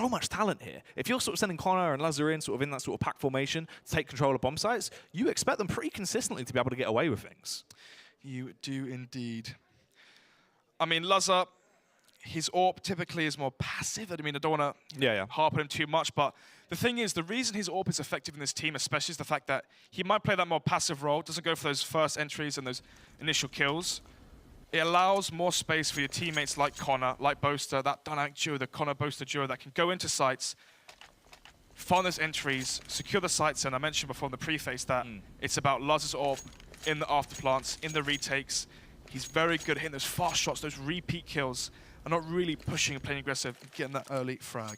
so much talent here. If you're sort of sending Connor and Lazar in, sort of in that sort of pack formation to take control of bomb sites, you expect them pretty consistently to be able to get away with things. You do indeed. I mean, Lazar, his AWP typically is more passive. I mean, I don't want to harp on him too much, but the thing is, the reason his AWP is effective in this team, especially, is the fact that he might play that more passive role, doesn't go for those first entries and those initial kills. It allows more space for your teammates like Connor, like Boaster, that dynamic duo, the Connor-Boaster duo that can go into sites, find those entries, secure the sites, and I mentioned before in the preface that it's about Lazar's AWP in the afterplants, in the retakes. He's very good at hitting those fast shots, those repeat kills, and not really pushing and playing aggressive and getting that early frag.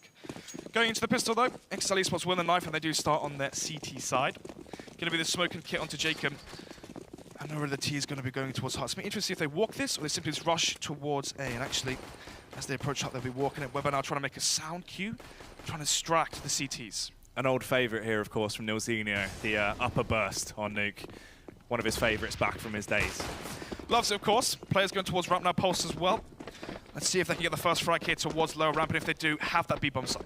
Going into the pistol though, exceL Esports win the knife and they do start on their CT side. Going to be the smoke and kit onto Jacob. I know where the T is going to be going towards Heart. It's going to be interesting if they walk this or they simply just rush towards A. And actually, as they approach Heart, they'll be walking it. Weber now trying to make a sound cue, trying to distract the CTs. An old favourite here, of course, from Nilzinho, the upper burst on Nuke. One of his favourites back from his days. Loves it, of course. Players going towards ramp now, Pulse as well. Let's see if they can get the first frag here towards lower ramp, and if they do, have that B-bomb site.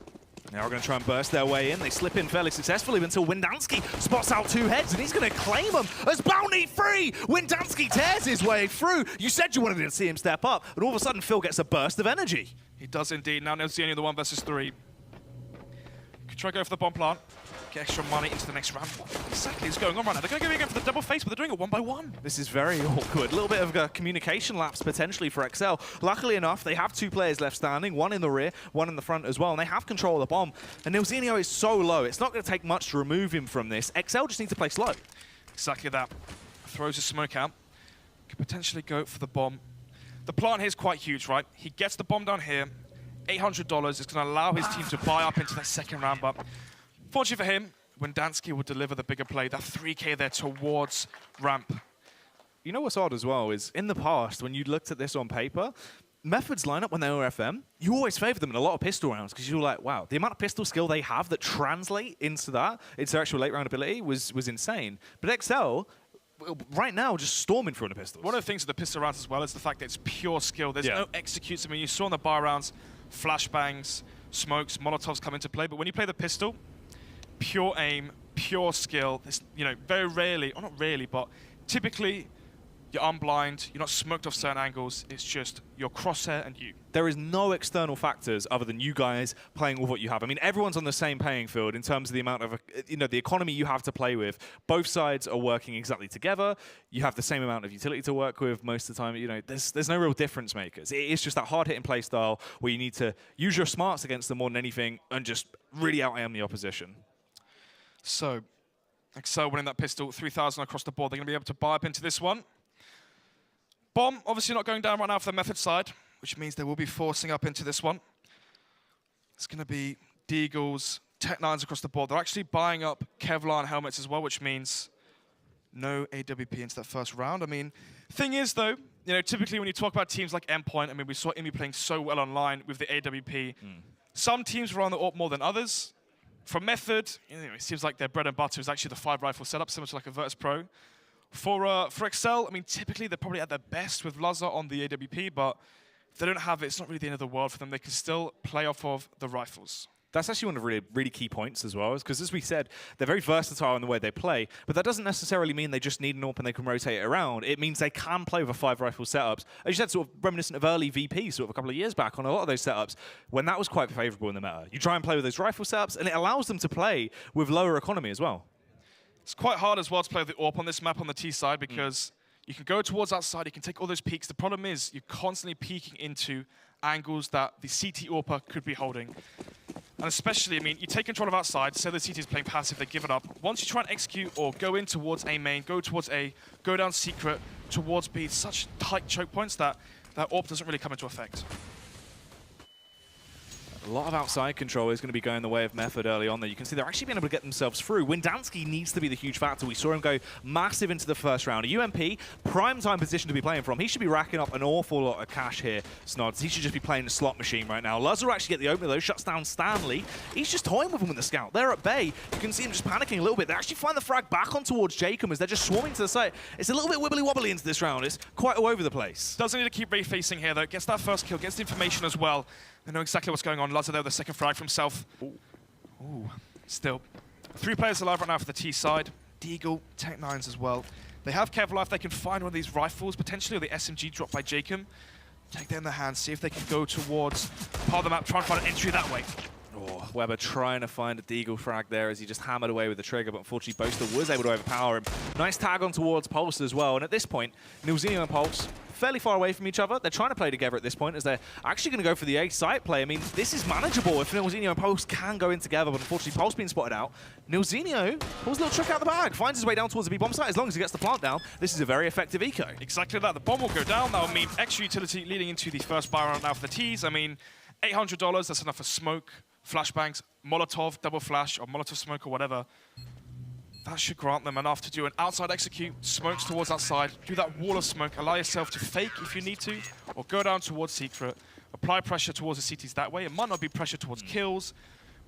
Now we're going to try and burst their way in. They slip in fairly successfully until Windansky spots out two heads, and he's going to claim them as bounty free. Windansky tears his way through. You said you wanted to see him step up, and all of a sudden Phil gets a burst of energy. He does indeed. Now Nilzinho the 1 versus 3. Could try to go for the bomb plant. Get extra money into the next round. What exactly is going on right now? They're going to go again for the double face, but they're doing it 1 by 1. This is very awkward. A little bit of a communication lapse potentially for exceL. Luckily enough, they have 2 players left standing, one in the rear, one in the front as well, and they have control of the bomb. And Nilzinho is so low, it's not going to take much to remove him from this. exceL just needs to play slow. Exactly that. Throws his smoke out. Could potentially go for the bomb. The plant here is quite huge, right? He gets the bomb down here. $800 is going to allow his team to buy up into that second round, but fortunately for him, Windansky will deliver the bigger play, that 3K there towards ramp. You know what's odd as well is, in the past, when you looked at this on paper, Method's lineup when they were FM, you always favoured them in a lot of pistol rounds because you were like, wow, the amount of pistol skill they have that translate into that, into their actual late round ability was insane. But exceL, right now, just storming through the pistols. One of the things with the pistol rounds as well is the fact that it's pure skill. There's no executes. I mean, you saw in the bar rounds, flashbangs, smokes, Molotovs come into play, but when you play the pistol, pure aim, pure skill. There's, you know, very rarely, or not really, but typically you're unblind, you're not smoked off certain angles, it's just your crosshair and you. There is no external factors other than you guys playing with what you have. I mean, everyone's on the same playing field in terms of the amount of, you know, the economy you have to play with. Both sides are working exactly together. You have the same amount of utility to work with most of the time. You know, there's no real difference makers. It is just that hard-hitting play style where you need to use your smarts against them more than anything and just really out-aim the opposition. So, exceL winning that pistol, 3,000 across the board. They're going to be able to buy up into this one. Bomb, obviously not going down right now for the Method side, which means they will be forcing up into this one. It's going to be Deagles, Tech-9s across the board. They're actually buying up Kevlar helmets as well, which means no AWP into that first round. I mean, thing is, though, you know, typically when you talk about teams like Endpoint, I mean, we saw Imi playing so well online with the AWP. Some teams were on the AWP more than others. For Method, you know, it seems like their bread and butter is actually the 5-rifle setup, similar to like a Virtus Pro. For exceL, I mean, typically they're probably at their best with Lazar on the AWP, but if they don't have it, it's not really the end of the world for them. They can still play off of the rifles. That's actually one of the really key points as well, because as we said, they're very versatile in the way they play, but that doesn't necessarily mean they just need an AWP and they can rotate it around. It means they can play with a 5-rifle setups. As you said, sort of reminiscent of early VP, sort of a couple of years back on a lot of those setups, when that was quite favourable in the meta. You try and play with those rifle setups, and it allows them to play with lower economy as well. It's quite hard as well to play with the AWP on this map on the T side because you can go towards outside, you can take all those peaks. The problem is you're constantly peeking into angles that the CT AWPer could be holding. And especially, I mean, you take control of outside, say the CT is playing passive, they give it up. Once you try and execute or go in towards A main, go towards A, go down secret, towards B, it's such tight choke points that that AWP doesn't really come into effect. A lot of outside control is going to be going the way of Method early on there. You can see they're actually being able to get themselves through. Windansky needs to be the huge factor. We saw him go massive into the first round. A UMP, prime time position to be playing from. He should be racking up an awful lot of cash here, Snods. He should just be playing a slot machine right now. Lazar actually get the opener though, shuts down Stanley. He's just toying with him with the scout. They're at bay. You can see him just panicking a little bit. They actually find the frag back on towards Jacob as they're just swarming to the site. It's a little bit wibbly-wobbly into this round. It's quite all over the place. Doesn't need to keep refacing here though. Gets that first kill, gets the information as well. They know exactly what's going on. Lazar there with the second frag for himself. Ooh. Still. 3 players alive right now for the T side. Deagle, Tech9s as well. They have Kevlar if they can find one of these rifles, potentially, or the SMG dropped by Jacob. Take that in their hands, see if they can go towards part of the map, try and find an entry that way. Oh, Weber trying to find a Deagle frag there as he just hammered away with the trigger, but unfortunately Boaster was able to overpower him. Nice tag on towards Pulse as well, and at this point, nilzinho and Pulse fairly far away from each other. They're trying to play together at this point as they're actually going to go for the A site play. I mean, this is manageable if nilzinho and Pulse can go in together, but unfortunately Pulse being spotted out. nilzinho pulls a little trick out of the bag, finds his way down towards the B-bomb site. As long as he gets the plant down, this is a very effective eco. Exactly that. The bomb will go down. That will mean extra utility leading into the first buy round now for the Ts. I mean, $800, that's enough for smoke, flashbangs, Molotov, double flash, or Molotov smoke or whatever. That should grant them enough to do an outside execute, smokes towards outside, do that wall of smoke, allow yourself to fake if you need to, or go down towards secret, apply pressure towards the CTs that way. It might not be pressure towards kills,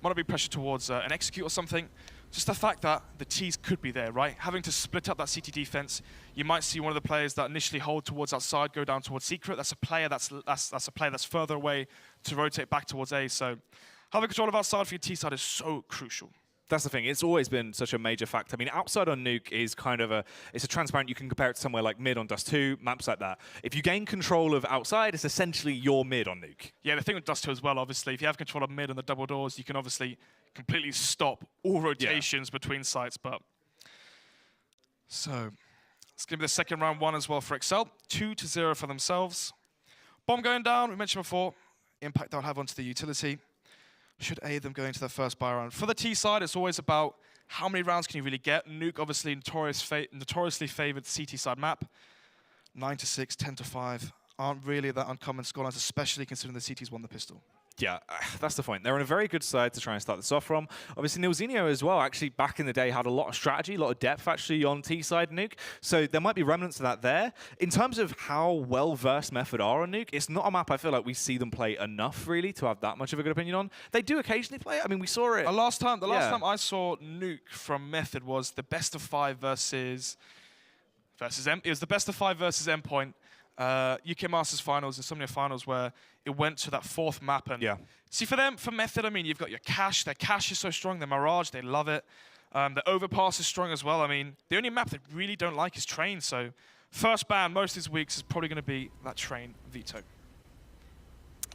might not be pressure towards an execute or something. Just the fact that the Ts could be there, right? Having to split up that CT defense, you might see one of the players that initially hold towards outside go down towards secret. That's a player that's a player that's further away to rotate back towards A. So having control of outside for your T side is so crucial. That's the thing. It's always been such a major factor. I mean, outside on Nuke is kind of it's a transparent, you can compare it to somewhere like mid on Dust 2, maps like that. If you gain control of outside, it's essentially your mid on Nuke. Yeah, the thing with Dust 2 as well, obviously, if you have control of mid and the double doors, you can obviously completely stop all rotations between sites. But so, let's give it the second round 1 as well for exceL. 2-0 for themselves. Bomb going down, we mentioned before, impact they'll have onto the utility should aid them going to the first buy round. For the T side, it's always about how many rounds can you really get. Nuke, obviously, notoriously favored CT side map. 9-6, 10-5 aren't really that uncommon scorelines, especially considering the CTs won the pistol. Yeah, that's the point. They're on a very good side to try and start this off from. Obviously, nilzinho as well, actually, back in the day, had a lot of strategy, a lot of depth, actually, on T-side Nuke. So there might be remnants of that there. In terms of how well-versed Method are on Nuke, it's not a map I feel like we see them play enough, really, to have that much of a good opinion on. They do occasionally play it. I mean, we saw it. The last time I saw Nuke from Method was the best of 5 versus M. It was the best of 5 versus Endpoint. UK Masters Finals, Insomnia Finals, where it went to that 4th map. And see, for them, for Method, I mean, you've got your cache. Their cache is so strong. Their Mirage, they love it. The Overpass is strong as well. I mean, the only map they really don't like is Train. So first ban most of these weeks is probably going to be that Train veto.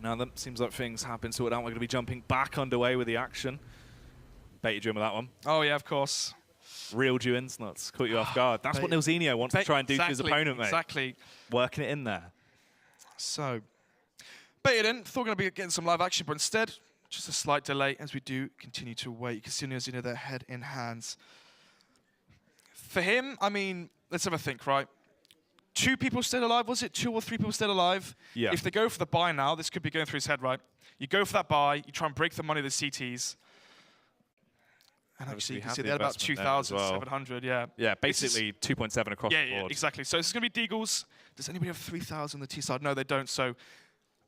Now, that seems like things have been sorted out. We're going to be jumping back underway with the action. Bet you dream of that one. Oh, yeah, of course. Real Duins, nuts. Caught you off guard. That's what nilzinho wants to try and do to his opponent, mate. Exactly. Working it in there. So, baited in. Thought we were going to be getting some live action, but instead, just a slight delay as we do continue to wait. You can see nilzinho there, head in hands. For him, I mean, let's have a think, right? 2 people still alive, was it? 2 or 3 people still alive? Yeah. If they go for the buy now, this could be going through his head, right? You go for that buy, you try and break the money of the CTs. And actually, you can see they had about 2,700, yeah. Yeah, basically 2.7 across the board. Yeah, exactly. So it's going to be Deagles. Does anybody have 3,000 on the T side? No, they don't. So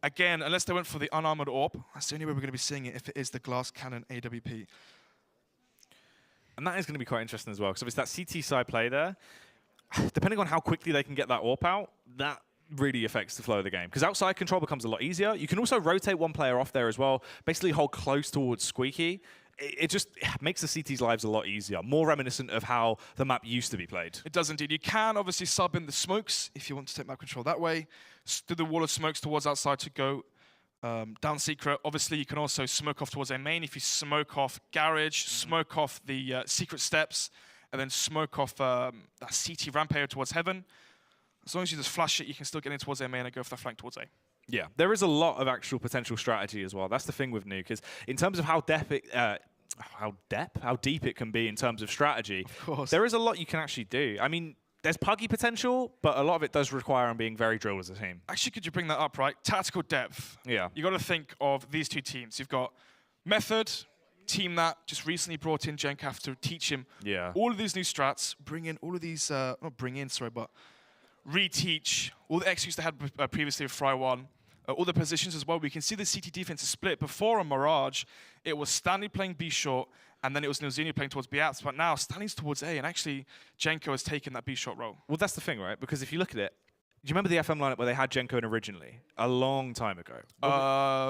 again, unless they went for the unarmored AWP, that's the only way we're going to be seeing it if it is the glass cannon AWP. And that is going to be quite interesting as well, because obviously that CT side play there, depending on how quickly they can get that AWP out, that really affects the flow of the game. Because outside control becomes a lot easier. You can also rotate one player off there as well, basically hold close towards Squeaky. It just makes the CT's lives a lot easier, more reminiscent of how the map used to be played. It does indeed. You can obviously sub in the smokes if you want to take map control that way. Do the wall of smokes towards outside to go down secret. Obviously, you can also smoke off towards a main. If you smoke off garage, smoke off the secret steps, and then smoke off that CT ramp area towards heaven. As long as you just flash it, you can still get in towards A main and go for the flank towards A. Yeah, there is a lot of actual potential strategy as well. That's the thing with Nuke, is in terms of how deep it can be in terms of strategy, there is a lot you can actually do. I mean, there's puggy potential, but a lot of it does require on being very drilled as a team. Actually, could you bring that up, right? Tactical depth. Yeah. You got to think of these 2 teams. You've got Method, team that just recently brought in Gencaf to teach him all of these new strats, bring in all of these, not bring in, sorry, but reteach all the executes they had previously with Fry 1. All the positions as well. We can see the CT defense is split. Before on Mirage, it was Stanley playing B short, and then it was nilzinho playing towards B apps. But now Stanley's towards A, and actually Jenko has taken that B short role. Well, that's the thing, right? Because if you look at it, Do you remember the FM lineup where they had Genko in originally? A long time ago.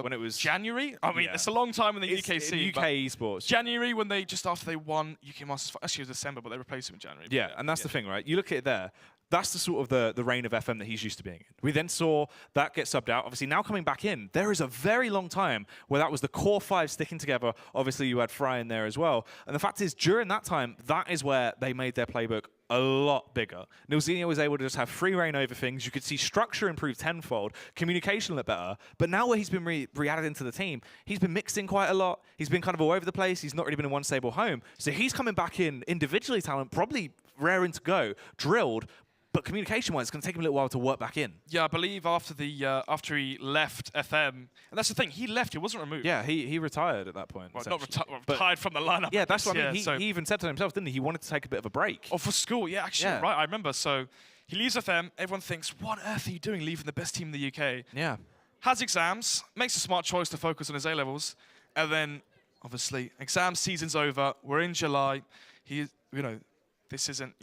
When it was... January? I mean, it's a long time in the UK scene. UK esports. January, when they, just after they won UK Masters, actually it was December, but they replaced him in January. Yeah, and that's the thing, right? You look at it there. That's the sort of the reign of FM that he's used to being in. We then saw that get subbed out. Obviously, now coming back in, there is a very long time where that was the core five sticking together. Obviously, you had Fry in there as well. And the fact is, during that time, that is where they made their playbook a lot bigger. nilzinho was able to just have free reign over things. You could see structure improve tenfold, communication a lot better. But now where he's been re-added into the team, he's been mixed in quite a lot. He's been kind of all over the place. He's not really been in one stable home. So he's coming back in individually talent, probably raring to go, drilled. But communication-wise, it's going to take him a little while to work back in. Yeah, I believe after he left FM, and that's the thing, he left, he wasn't removed. Yeah, he retired at that point. Well, not retired from the lineup. Yeah, that's what I mean. He even said to himself, didn't he? He wanted to take a bit of a break. Oh, for school, yeah, actually, right, I remember. So he leaves FM, everyone thinks, what on earth are you doing leaving the best team in the UK? Yeah. Has exams, makes a smart choice to focus on his A-levels, and then, obviously, exam season's over, we're in July, this isn't,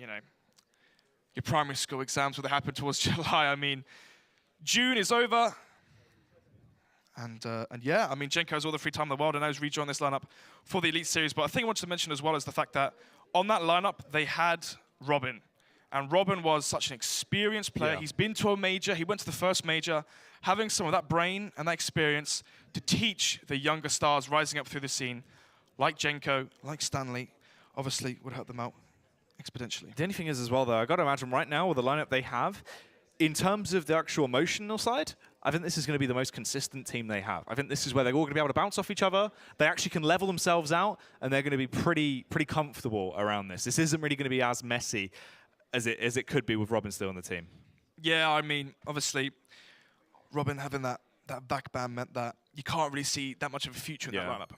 your primary school exams would have happened towards July. I mean, June is over. And yeah, I mean, Genko has all the free time in the world and now he's rejoined this lineup for the Elite Series. But I think I wanted to mention as well is the fact that on that lineup, they had Robin. And Robin was such an experienced player. Yeah. He's been to a major. He went to the first major. Having some of that brain and that experience to teach the younger stars rising up through the scene, like Genko, like Stanley, obviously would help them out exponentially. The only thing is as well, though, I've got to imagine right now with the lineup they have, in terms of the actual emotional side, I think this is going to be the most consistent team they have. I think this is where they're all going to be able to bounce off each other. They actually can level themselves out, and they're going to be pretty comfortable around this. This isn't really going to be as messy as it could be with Robin still on the team. Yeah, I mean, obviously, Robin having that backband meant that you can't really see that much of a future in that lineup.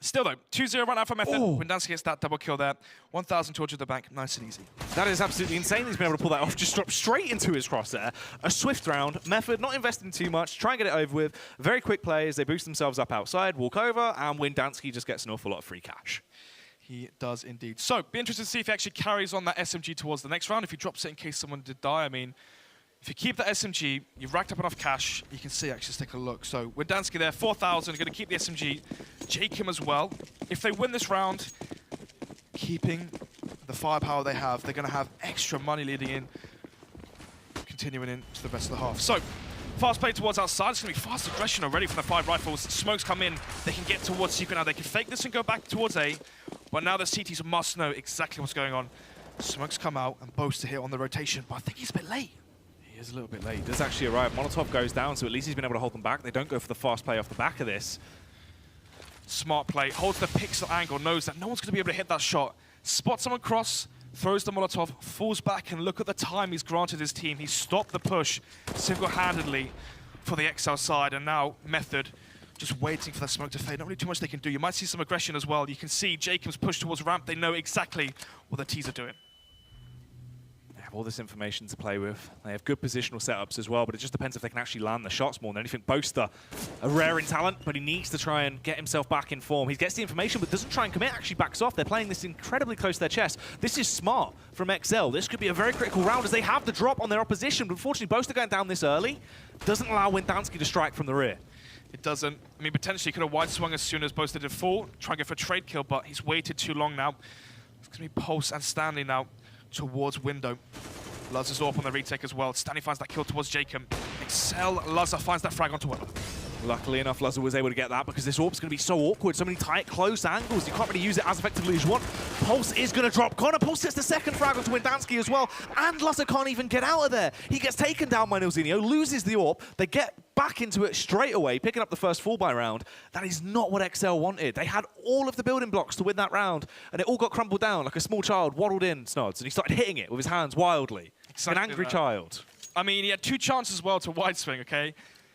Still though, 2-0 right now for Method. Windansky gets that double kill there. 1,200 to the bank, nice and easy. That is absolutely insane. He's been able to pull that off, just drop straight into his crosshair. A swift round. Method not investing too much, try and get it over with. Very quick play as they boost themselves up outside, walk over, and Windansky just gets an awful lot of free cash. He does indeed. So, be interested to see if he actually carries on that SMG towards the next round. If he drops it in case someone did die, I mean, if you keep that SMG, you've racked up enough cash, you can see, actually, let's take a look. So, Windansky there, 4,000, going to keep the SMG. Jakim as well. If they win this round, keeping the firepower they have, they're going to have extra money leading in, continuing into the rest of the half. So, fast play towards outside. It's going to be fast aggression already from the 5 rifles. Smokes come in, they can get towards Secret now. They can fake this and go back towards A, but now the CTs must know exactly what's going on. Smokes come out and Boaster here on the rotation, but I think he's a bit late. He is a little bit late. He does actually arrive. Molotov goes down, so at least he's been able to hold them back. They don't go for the fast play off the back of this. Smart play, holds the pixel angle, knows that no one's going to be able to hit that shot. Spots someone cross, throws the Molotov, falls back, and look at the time he's granted his team. He's stopped the push single-handedly for the exceL side, and now Method just waiting for that smoke to fade. Not really too much they can do. You might see some aggression as well. You can see Jacob's push towards ramp. They know exactly what the T's are doing. They have all this information to play with. They have good positional setups as well, but it just depends if they can actually land the shots more than anything. Boaster, a rare in talent, but he needs to try and get himself back in form. He gets the information, but doesn't try and commit, actually backs off. They're playing this incredibly close to their chest. This is smart from exceL. This could be a very critical round as they have the drop on their opposition, but unfortunately, Boaster going down this early doesn't allow Windansky to strike from the rear. It doesn't. I mean, potentially he could have wide swung as soon as Boaster did fall, try and go for a trade kill, but he's waited too long now. It's going to be Pulse and Stanley now towards window. Luz is up on the retake as well. Stanley finds that kill towards exceL. exceL, Luzza finds that frag onto Weller. Luckily enough, Luzza was able to get that because this AWP's going to be so awkward. So many tight, close angles. You can't really use it as effectively as you want. Pulse is going to drop. Connor Pulse gets the second frag onto Windansky as well. And Luzza can't even get out of there. He gets taken down by nilzinho, loses the AWP. They get back into it straight away, picking up the first fall-by round. That is not what exceL wanted. They had all of the building blocks to win that round, and it all got crumbled down like a small child waddled in, Snods, and he started hitting it with his hands wildly. Exactly an angry child. I mean, he had 2 chances as well to wide swing, okay?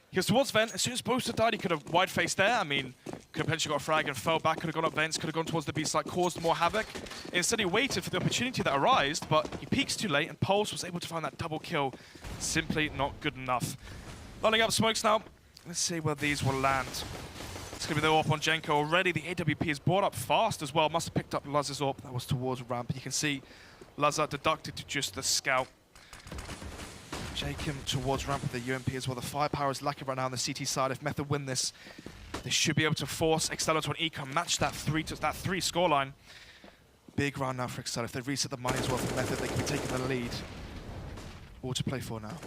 He was towards vent. As soon as Boaster died, he could have wide faced there. I mean, could have potentially got a frag and fell back, could have gone up vents, could have gone towards the B site, caused more havoc. Instead, he waited for the opportunity that arose, but he peaks too late, and Pulse was able to find that double kill. Simply not good enough. Lining up smokes now. Let's see where these will land. It's going to be the AWP on Genko already. The AWP is brought up fast as well. Must have picked up Luzza's AWP. That was towards ramp. You can see Luzza deducted to just the scout. Jacob towards ramp with the UMP as well. The firepower is lacking right now on the CT side. If Method win this, they should be able to force exceL to an eco, match that three scoreline. Big round now for exceL. If they reset the money as well for Method, they can be taking the lead. All to play for now.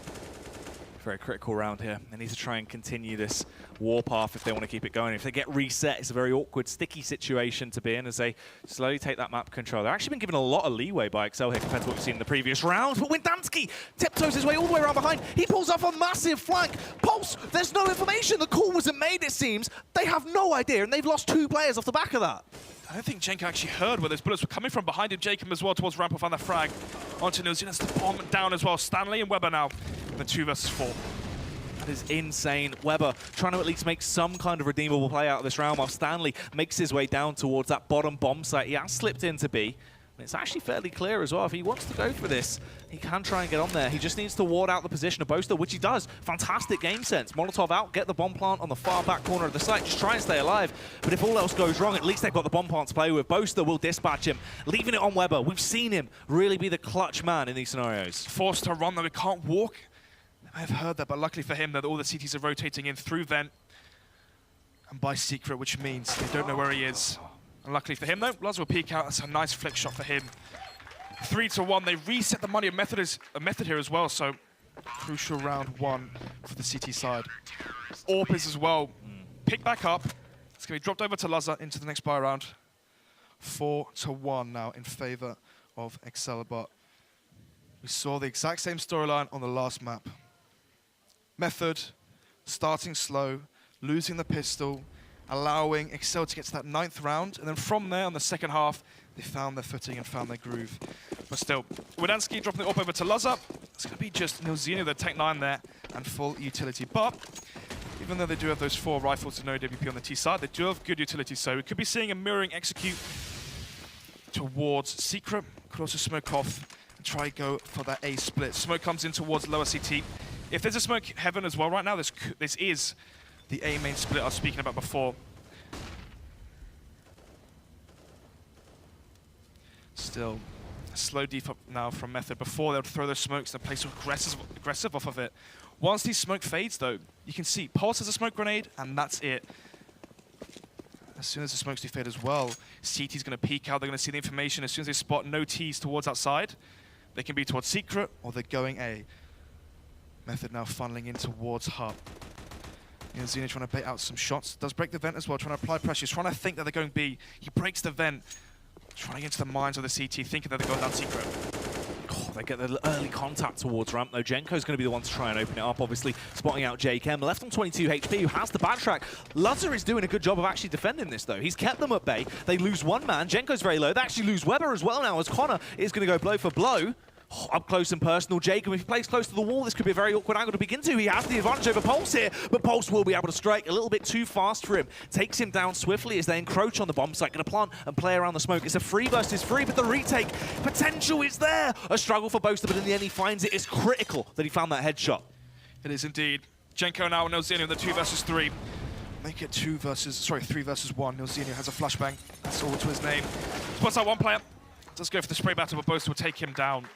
Very critical round here. They need to try and continue this warpath if they want to keep it going. If they get reset, it's a very awkward, sticky situation to be in as they slowly take that map control. They've actually been given a lot of leeway by exceL here compared to what we've seen in the previous rounds. But Windansky tiptoes his way all the way around behind. He pulls off a massive flank. Pulse, there's no information. The call wasn't made, it seems. They have no idea, and they've lost 2 players off the back of that. I don't think Jenko actually heard where those bullets were coming from. Behind him, Jacob as well towards ramp, found the frag onto Nilsson. That's the bomb down as well. Stanley and Weber now in the 2 versus 4. That is insane. Weber trying to at least make some kind of redeemable play out of this round while Stanley makes his way down towards that bottom bomb site. He has slipped into B. And it's actually fairly clear as well. If he wants to go for this, he can try and get on there. He just needs to ward out the position of Boaster, which he does. Fantastic game sense. Molotov out, get the bomb plant on the far back corner of the site. Just try and stay alive. But if all else goes wrong, at least they've got the bomb plant to play with. Boaster will dispatch him, leaving it on Weber. We've seen him really be the clutch man in these scenarios. Forced to run, though. He can't walk. I have heard that, but luckily for him, that all the CTs are rotating in through vent and by secret, which means they don't know where he is. And luckily for him, though, Luz will peek out. That's a nice flick shot for him. 3-1. They reset the money. A method here as well, so crucial round 1 for the CT side. AWP is as well. Pick back up. It's going to be dropped over to Luz into the next buy round. 4-1 now in favor of exceL, but we saw the exact same storyline on the last map. Method starting slow, losing the pistol, allowing exceL to get to that 9th round, and then from there, on the second half, they found their footing and found their groove. But still, Windansky dropping it up over to Luz. It's going to be just Nilzino, the Tech 9 there, and full utility. But even though they do have those 4 rifles and no WP on the T side, they do have good utility, so we could be seeing a mirroring execute towards Secret. Could also smoke off and try go for that A split. Smoke comes in towards lower CT. If there's a smoke heaven as well right now, this is the A main split I was speaking about before. Still, a slow defense now from Method. Before they would throw those smokes and play so aggressive off of it. Once these smoke fades though, you can see Pulse has a smoke grenade and that's it. As soon as the smokes do fade as well, CT's going to peek out, they're going to see the information. As soon as they spot no Ts towards outside, they can be towards Secret or they're going A. Method now funneling in towards Hub. Zeno trying to bait out some shots. Does break the vent as well, trying to apply pressure. He's trying to think that they're going B. He breaks the vent. Trying to get into the minds of the CT, thinking that they're going down Secret. Oh, they get the early contact towards ramp, though. Jenko's going to be the one to try and open it up, obviously spotting out JKM. Left on 22 HP, who has the backtrack. Luzzer is doing a good job of actually defending this, though. He's kept them at bay. They lose 1 man. Jenko's very low. They actually lose Weber as well now, as Connor is going to go blow for blow. Oh, up close and personal, Jacob, if he plays close to the wall, this could be a very awkward angle to begin to. He has the advantage over Pulse here, but Pulse will be able to strike a little bit too fast for him. Takes him down swiftly as they encroach on the bomb site. Going to plant and play around the smoke. It's a 3 versus 3, but the retake potential is there. A struggle for Boaster, but in the end he finds it. It's critical that he found that headshot. It is indeed. Jenko now, Nilzino in the 2 versus 3. Make it 3 versus 1. Nilzino has a flashbang. That's all to his name. Spots out 1 player. Does go for the spray battle, but Boaster will take him down.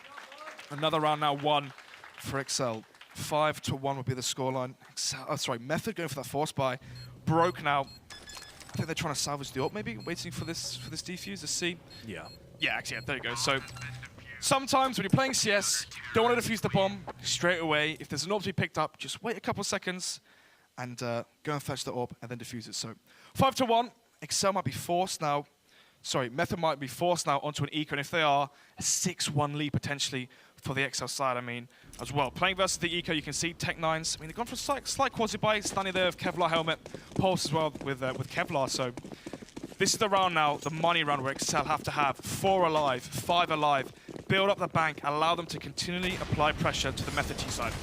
Another round now 1 for exceL. 5-1 would be the scoreline. Method going for that force buy. Broke now. I think they're trying to salvage the AWP maybe, waiting for this defuse to see. Yeah. Yeah, actually, yeah, there you go. So sometimes when you're playing CS, don't want to defuse the bomb straight away. If there's an AWP to be picked up, just wait a couple of seconds and go and fetch the AWP and then defuse it. So 5-1. exceL might be forced now. Method might be forced now onto an eco, and if they are, a 6-1 lead potentially for the exceL side, I mean, as well. Playing versus the eco, you can see Tech 9s. I mean, they've gone for a slight quasi-buy, standing there with Kevlar helmet, Pulse as well with Kevlar, so this is the round now, the money round, where exceL have to have 4 alive, 5 alive, build up the bank, allow them to continually apply pressure to the Method T side.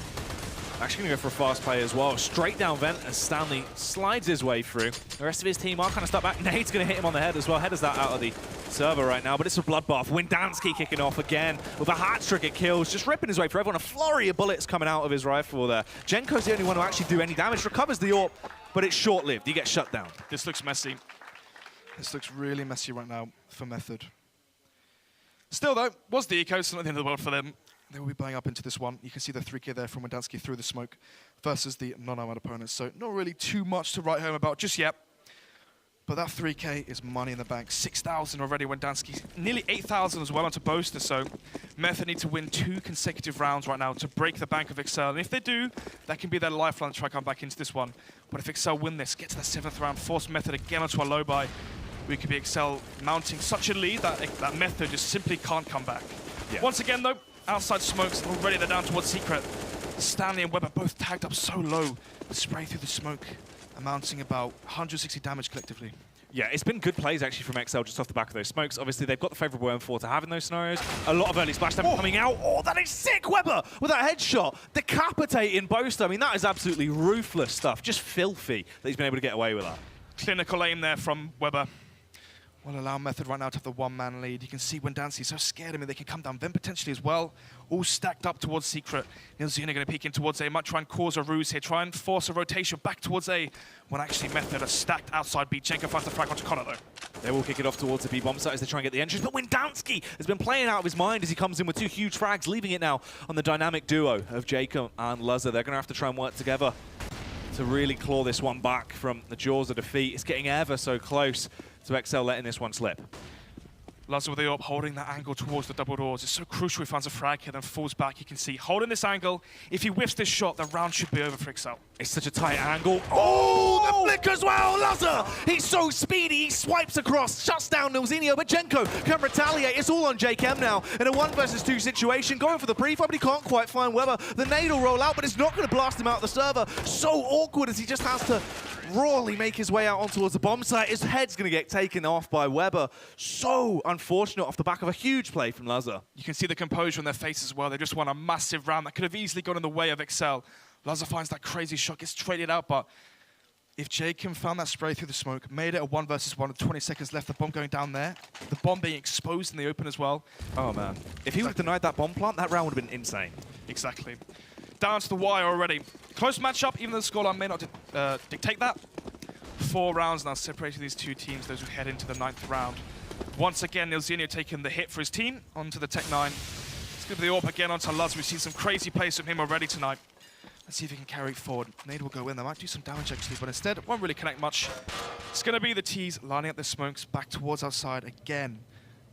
Actually going to go for a fast play as well. Straight down vent as Stanley slides his way through. The rest of his team are kind of stuck back. Nade's going to hit him on the head as well. Headers that out of the server right now, but it's a bloodbath. Windansky kicking off again with a hat-trick at kills, just ripping his way through everyone. A flurry of bullets coming out of his rifle there. Jenko's the only one who actually do any damage. Recovers the AWP, but it's short-lived. He gets shut down. This looks messy. This looks really messy right now for Method. Still, though, was the eco, so not the end of the world for them. They will be buying up into this one. You can see the 3K there from Wendansky through the smoke versus the non-armored opponents. So not really too much to write home about just yet. But that 3K is money in the bank. 6,000 already, Wendansky. Nearly 8,000 as well onto Boaster. So Method need to win 2 consecutive rounds right now to break the bank of exceL. And if they do, that can be their lifeline to try to come back into this one. But if exceL win this, get to the 7th round, force Method again onto a low buy, we could be exceL mounting such a lead that Method just simply can't come back. Yeah. Once again, though, outside smokes, already they're down towards Secret. Stanley and Weber both tagged up so low. The spray through the smoke, amounting about 160 damage collectively. Yeah, it's been good plays actually from exceL just off the back of those smokes. Obviously, they've got the favourable M4 to have in those scenarios. A lot of early splash damage coming out. Oh, that is sick, Weber, with that headshot. Decapitating Boaster. I mean, that is absolutely ruthless stuff. Just filthy that he's been able to get away with that. Clinical aim there from Weber. Will allow Method right now to have the one-man lead. You can see Wendansky so scared of me, they can come down. Then potentially as well, all stacked up towards Secret. neilzina going to peek in towards A, might try and cause a ruse here, try and force a rotation back towards A, when actually Method are stacked outside B. Jenko finds the frag onto Connor, though. They will kick it off towards the B bomb site as they try and get the entrance, but Wendansky has been playing out of his mind as he comes in with 2 huge frags, leaving it now on the dynamic duo of Jacob and Luzza. They're going to have to try and work together to really claw this one back from the jaws of defeat. It's getting ever so close to exceL letting this one slip. Luzza with the AWP, holding that angle towards the double doors. It's so crucial he finds a frag here, then falls back. You can see, holding this angle, if he whiffs this shot, the round should be over for exceL. It's such a tight angle. Oh, the flick as well, Luzza! He's so speedy, he swipes across, shuts down neilzina, but Jenko can retaliate. It's all on JKM now in a 1 versus 2 situation, going for the pre-fire, but he can't quite find Weber. The nade will roll out, but it's not going to blast him out of the server. So awkward as he just has to rawly make his way out on towards the bomb site. His head's going to get taken off by Weber. So unfortunate off the back of a huge play from Luzza. You can see the composure on their face as well. They just won a massive round that could have easily gone in the way of exceL. Luzza finds that crazy shot, gets traded out, but if Jacob found that spray through the smoke, made it a 1 versus 1 with 20 seconds left, the bomb going down there, the bomb being exposed in the open as well. Oh man, if he would have denied that bomb plant, that round would have been insane. Exactly. Down to the wire already. Close matchup, even though the scoreline may not dictate that. 4 rounds now separating these 2 teams, those who head into the 9th round. Once again, neilzina taking the hit for his team onto the Tech 9. Let's go to the AWP again onto Luz. We've seen some crazy plays from him already tonight. Let's see if he can carry it forward. Nade will go in. They might do some damage actually, but instead, it won't really connect much. It's going to be the T's lining up their smokes back towards outside again.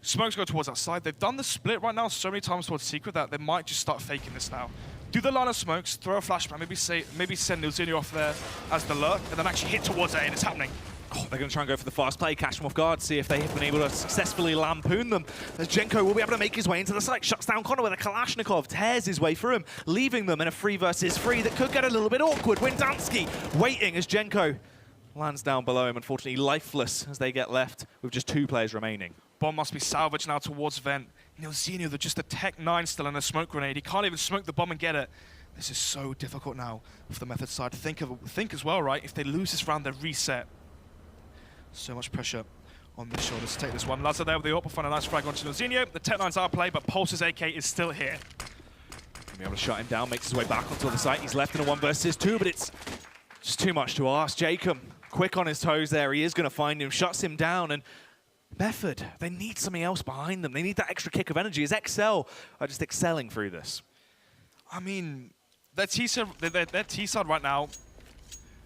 Smokes go towards outside. They've done the split right now so many times towards Secret that they might just start faking this now. Do the line of smokes, throw a flashbang, maybe send neilzina off there as the lurk, and then actually hit towards A, and it's happening. Oh, they're going to try and go for the fast play, catch them off guard, see if they have been able to successfully lampoon them. As Jenko will be able to make his way into the site, shuts down Connor with a Kalashnikov, tears his way through him, leaving them in a 3 versus 3 that could get a little bit awkward. Wendansky waiting as Jenko lands down below him, unfortunately lifeless as they get left with just 2 players remaining. Bomb must be salvaged now towards Vent. neilzina, they're just a Tech 9 still in a smoke grenade. He can't even smoke the bomb and get it. This is so difficult now for the Method side. Think as well, right? If they lose this round, they reset. So much pressure on the shoulders to take this one. Luzza there with the AWP, find a nice frag onto neilzina. The Tech 9's outplay, but Pulse's AK is still here. Gonna be able to shut him down, makes his way back onto the site. He's left in a 1 versus 2, but it's just too much to ask. Jacob, quick on his toes there. He is going to find him, shuts him down, and Method, they need something else behind them. They need that extra kick of energy. Is exceL are just excelling through this? I mean, their T-side right now,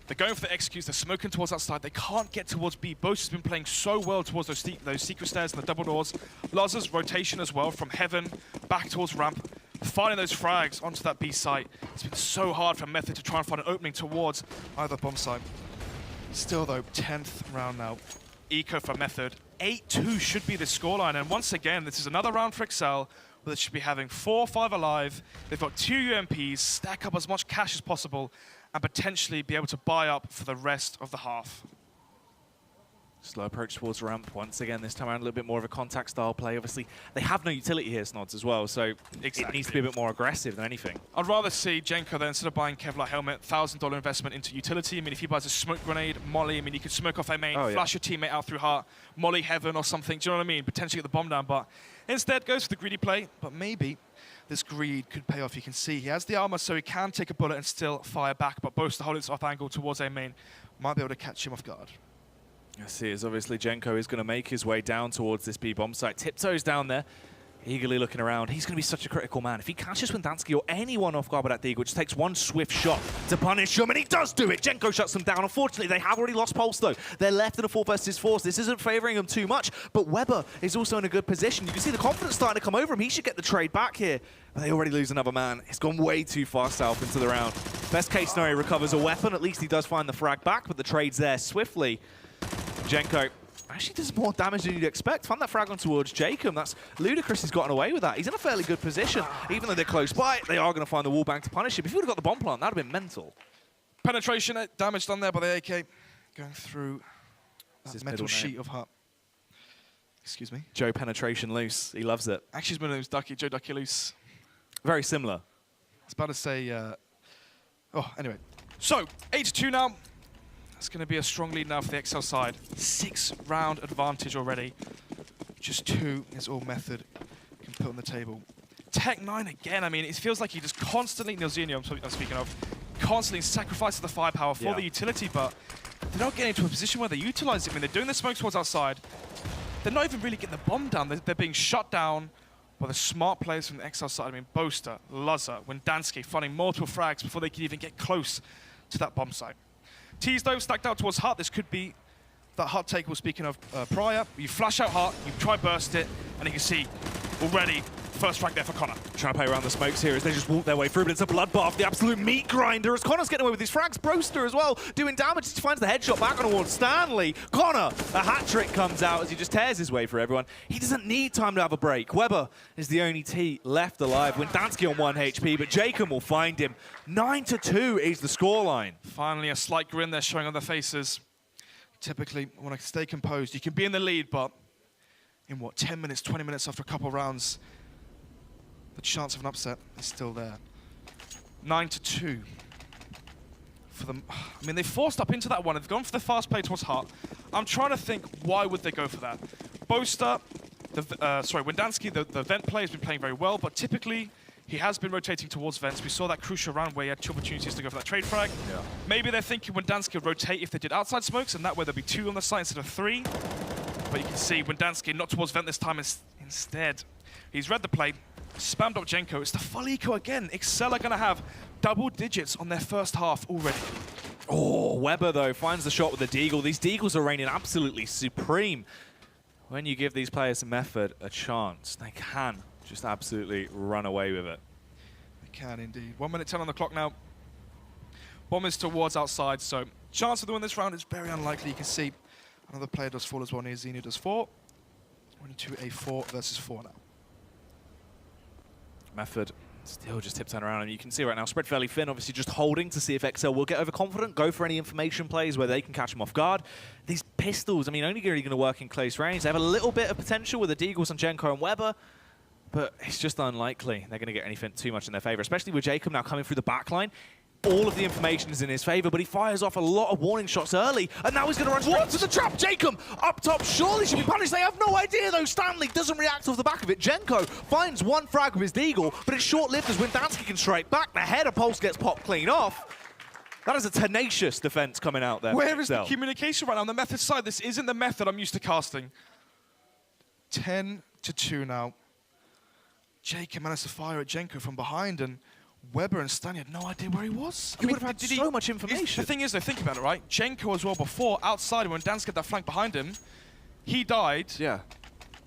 they're going for the executes, they're smoking towards outside, they can't get towards B. Boast has been playing so well towards those secret stairs and the double doors. Luzza's rotation as well from heaven back towards ramp, finding those frags onto that B site. It's been so hard for Method to try and find an opening towards either bomb site. Still though, 10th round now. Eco for Method. 8-2 should be the scoreline, and once again, this is another round for exceL, where they should be having 4 or 5 alive. They've got 2 UMPs, stack up as much cash as possible, and potentially be able to buy up for the rest of the half. Slow approach towards ramp once again, this time around a little bit more of a contact style play. Obviously, they have no utility here, Snods, as well, so it needs to be a bit more aggressive than anything. I'd rather see Jenko there, instead of buying Kevlar helmet, $1,000 investment into utility. I mean, if he buys a smoke grenade, molly, I mean, you could smoke off a main, flash your teammate out through heart, molly heaven or something, do you know what I mean? Potentially get the bomb down, but instead goes for the greedy play, but maybe this greed could pay off. You can see he has the armor, so he can take a bullet and still fire back, but Boast to hold its off angle towards a main might be able to catch him off guard. I see, as obviously Jenko is going to make his way down towards this B bomb site. Tiptoes down there, Eagerly looking around. He's going to be such a critical man. If he catches Windansky or anyone off guard by that Deagle, it just takes one swift shot to punish him, and he does do it. Jenko shuts them down. Unfortunately, they have already lost Pulse, though. They're left in a 4 versus 4. This isn't favoring them too much, but Weber is also in a good position. You can see the confidence starting to come over him. He should get the trade back here, but they already lose another man. It's gone way too far south into the round. Best case scenario, recovers a weapon. At least he does find the frag back, but the trade's there swiftly. Jenko actually does more damage than you'd expect. Found that frag on towards Jacob. That's ludicrous. He's gotten away with that. He's in a fairly good position. Even though they're close by, they are going to find the wall bank to punish him. If he would have got the bomb plant, that would have been mental. Penetration, damage done there by the AK. Going through that metal sheet of Hut. Excuse me. Joe Penetration Loose. He loves it. Actually, his middle name is Ducky. Joe Ducky Loose. Very similar. I was about to say... anyway. So, 8-2 now. It's going to be a strong lead now for the exceL side. 6-round advantage already. Just 2 is all Method can put on the table. Tech9 again. I mean, it feels like he just constantly, Nilzinho, I'm speaking of, constantly sacrifices the firepower for the utility, but they're not getting into a position where they utilize it. I mean, they're doing the smoke towards outside. They're not even really getting the bomb down. They're being shut down by the smart players from the exceL side. I mean, Boaster, Luzza, Windansky finding multiple frags before they can even get close to that bomb site. Tees, though, stacked out towards Hut. This could be that Hut take we were speaking of prior. You flash out Hut, you try burst it, and you can see already first frag there for Connor. Trying to play around the smokes here as they just walk their way through, but it's a bloodbath, the absolute meat grinder as Connor's getting away with these frags. Broster as well, doing damage. He finds the headshot back on towards Stanley. Connor, a hat trick comes out as he just tears his way through everyone. He doesn't need time to have a break. Weber is the only T left alive. Windansky on 1 HP, but Jacob will find him. 9-2 is the scoreline. Finally, a slight grin there showing on their faces. Typically, when I stay composed, you can be in the lead, but in what, 10 minutes, 20 minutes after a couple of rounds, the chance of an upset is still there. 9-2 for them. I mean, they forced up into that one. They've gone for the fast play towards Hut. I'm trying to think, why would they go for that? Boaster, Windansky, the vent player has been playing very well, but typically he has been rotating towards vents. We saw that crucial round where he had 2 opportunities to go for that trade frag. Yeah. Maybe they're thinking Windansky would rotate if they did outside smokes, and that way there'd be 2 on the site instead of 3. But you can see Windansky not towards vent this time instead. He's read the play. Spammed up Jenko. It's the full eco again. exceL are going to have double digits on their first half already. Oh, Weber, though, finds the shot with the Deagle. These Deagles are reigning absolutely supreme. When you give these players a Method a chance, they can just absolutely run away with it. They can indeed. 1 minute 10 on the clock now. Bomb is towards outside, so chance of the win this round is very unlikely. You can see another player does fall as well. Nilzinho does 4. We're into a 4 versus 4 now. Method still just tiptoeing around, and you can see right now, spread fairly thin, obviously just holding to see if exceL will get overconfident, go for any information plays where they can catch them off guard. These pistols, I mean, only really going to work in close range. They have a little bit of potential with the Deagles on Jenko and Weber, but it's just unlikely they're going to get anything too much in their favor, especially with Jacob now coming through the backline. All of the information is in his favor, but he fires off a lot of warning shots early, and now he's going to run straight to the trap. Jacob up top surely should be punished. They have no idea, though. Stanley doesn't react off the back of it. Jenko finds 1 frag with his Deagle, but it's short-lived as Windansky can strike back. The header Pulse gets popped clean off. That is a tenacious defense coming out there. Where is the communication right now on the Method side? This isn't the Method I'm used to casting. 10-2 now. Jacob managed to fire at Jenko from behind, and Weber and Stanley had no idea where he was. You would have had so much information. The thing is, though, think about it, right? Jenko as well before, outside, when Dansk had that flank behind him, he died. Yeah.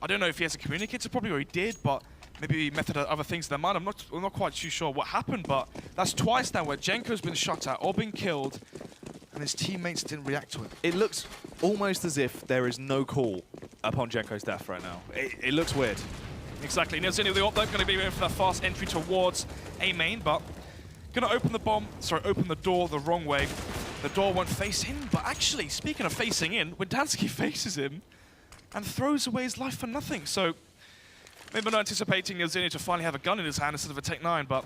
I don't know if he has a communicator probably, or he did, but maybe Method had other things in their mind. I'm not quite too sure what happened, but that's twice now where Jenko's been shot at or been killed, and his teammates didn't react to it. It looks almost as if there is no call upon Jenko's death right now. It looks weird. Exactly. Nilzinho, the AWP, going to be in for that fast entry towards A main, but going to open the door the wrong way. The door won't face him, but actually, speaking of facing in, Windansky faces him and throws away his life for nothing. So maybe not anticipating Nilzinho to finally have a gun in his hand instead of a Tech9, but